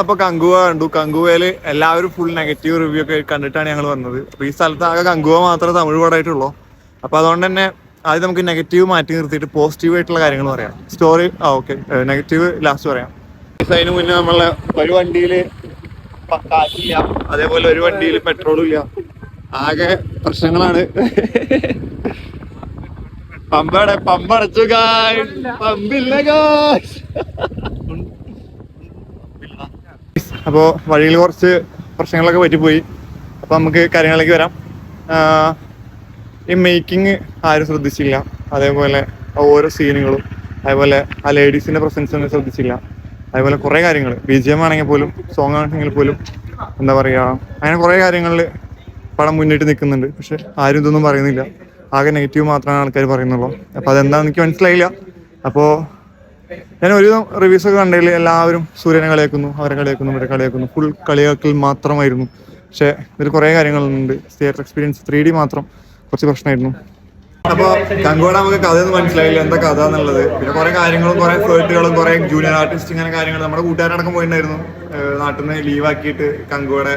അപ്പൊ കങ്കുവ കണ്ടു. കങ്കുവയില് എല്ലാവരും ഫുൾ നെഗറ്റീവ് റിവ്യൂ ഒക്കെ കണ്ടിട്ടാണ് ഞങ്ങൾ വന്നത്. അപ്പൊ ഈ സ്ഥലത്ത് ആകെ കങ്കുവ മാത്രമേ തമിഴ് പടമായിട്ടുള്ളൂ. അപ്പൊ അതുകൊണ്ട് തന്നെ ആദ്യം നമുക്ക് നെഗറ്റീവ് മാറ്റി നിർത്തിയിട്ട് പോസിറ്റീവ് ആയിട്ടുള്ള കാര്യങ്ങൾ പറയാം. സ്റ്റോറി ഓക്കെ, നെഗറ്റീവ് ലാസ്റ്റ് പറയാം. അതിന് മുന്നേ നമ്മളെ ഒരു വണ്ടിയിൽ കാറ്റില്ല, അതേപോലെ ഒരു വണ്ടിയിൽ പെട്രോളും ഇല്ല, ആകെ പ്രശ്നങ്ങളാണ്. പമ്പടച്ചു പമ്പില്ല. അപ്പോൾ വഴിയിൽ കുറച്ച് പ്രശ്നങ്ങളൊക്കെ പറ്റിപ്പോയി. അപ്പോൾ നമുക്ക് കാര്യങ്ങളിലേക്ക് വരാം. ഈ മേക്കിംഗ് ആരും ശ്രദ്ധിച്ചില്ല, അതേപോലെ ഓരോ സീനുകളും, അതേപോലെ ആ ലേഡീസിൻ്റെ പ്രസൻസ് ഒന്നും ശ്രദ്ധിച്ചില്ല. അതേപോലെ കുറേ കാര്യങ്ങൾ BGM ആണെങ്കിൽ പോലും, സോങ് ആണെങ്കിൽ പോലും, എന്താ പറയുക, അങ്ങനെ കുറേ കാര്യങ്ങളിൽ പടം മുന്നിട്ട് നിൽക്കുന്നുണ്ട്. പക്ഷെ ആരും ഇതൊന്നും പറയുന്നില്ല. ആകെ നെഗറ്റീവ് മാത്രമാണ് ആൾക്കാർ പറയുന്നുള്ളൂ. അപ്പോൾ അതെന്താണെന്ന് എനിക്ക് മനസ്സിലായില്ല. അപ്പോൾ ഞാൻ ഒരു റിവ്യൂസൊക്കെ കണ്ടതിൽ എല്ലാവരും സൂര്യനെ കളിയാക്കുന്നു, അവരെ കളിയാക്കുന്നു, ഇവരെ കളിയാക്കുന്നു. ഫുൾ കളിയാക്കൽ മാത്രമായിരുന്നു. പക്ഷേ ഇതിൽ കുറേ കാര്യങ്ങളുണ്ട്. തിയേറ്റർ എക്സ്പീരിയൻസ് 3D മാത്രം കുറച്ച് പ്രശ്നമായിരുന്നു. അപ്പോൾ കങ്കോട നമുക്ക് കഥയൊന്നും മനസ്സിലായില്ല, എന്താ കഥ എന്നുള്ളത്. പിന്നെ കുറേ കാര്യങ്ങളും കുറേ ഫേർട്ടുകളും കുറേ ജൂനിയർ ആർട്ടിസ്റ്റ് ഇങ്ങനെ കാര്യങ്ങൾ. നമ്മുടെ കൂട്ടുകാരടക്കം പോയിട്ടുണ്ടായിരുന്നു നാട്ടിൽ നിന്ന് ലീവാക്കിയിട്ട് കങ്കോടെ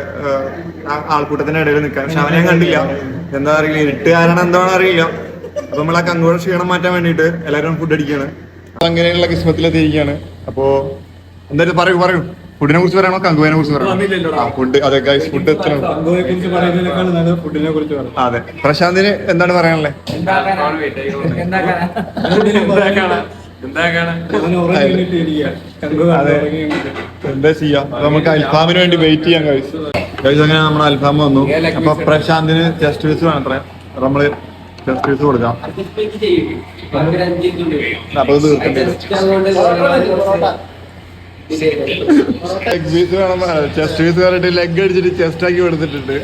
ആൾക്കൂട്ടത്തിൻ്റെ ഇടയിൽ നിൽക്കാൻ. പക്ഷെ അവനെ കണ്ടില്ല. എന്താ അറിയില്ല, ഇരുട്ടുകാരാണ് എന്താണെന്ന് അറിയില്ല. അപ്പോൾ നമ്മൾ ആ കങ്കോടെ ക്ഷീണം മാറ്റാൻ വേണ്ടിയിട്ട് എല്ലാവരും ഫുഡ് അടിക്കുകയാണ്. അങ്ങനെയുള്ള കിസ്മത്തിലെത്തിയിരിക്കുകയാണ്. അപ്പോൾ എന്തായാലും പറയൂ ഫുഡിനെ കുറിച്ച് പറയണോ കങ്കുവിനെ കുറിച്ച് പറയണോ? ഫുഡ്, അതെ ഗൈസ്, ഫുഡ് എത്തണം. അതെ, പ്രശാന്തിന് എന്താണ് പറയാനുള്ളത്? അതെ, എന്താ ചെയ്യാ, നമുക്ക് അൽഫാമിന് വേണ്ടി വെയിറ്റ് ചെയ്യാം ഗൈസ്. അങ്ങനെ നമ്മുടെ അൽഫാം വന്നു. അപ്പൊ പ്രശാന്തിന് ചെസ്റ്റ് പീസ് വേണത്രേ. നമ്മള് ചെസ്റ്റ് പീസ് കൊടുക്കാം. അപ്പൊ ചെസ്റ്റ് പീസ് പറഞ്ഞിട്ട് ലെഗ് അടിച്ചിട്ട് ചെസ്റ്റ് ആക്കി കൊടുത്തിട്ടുണ്ട്.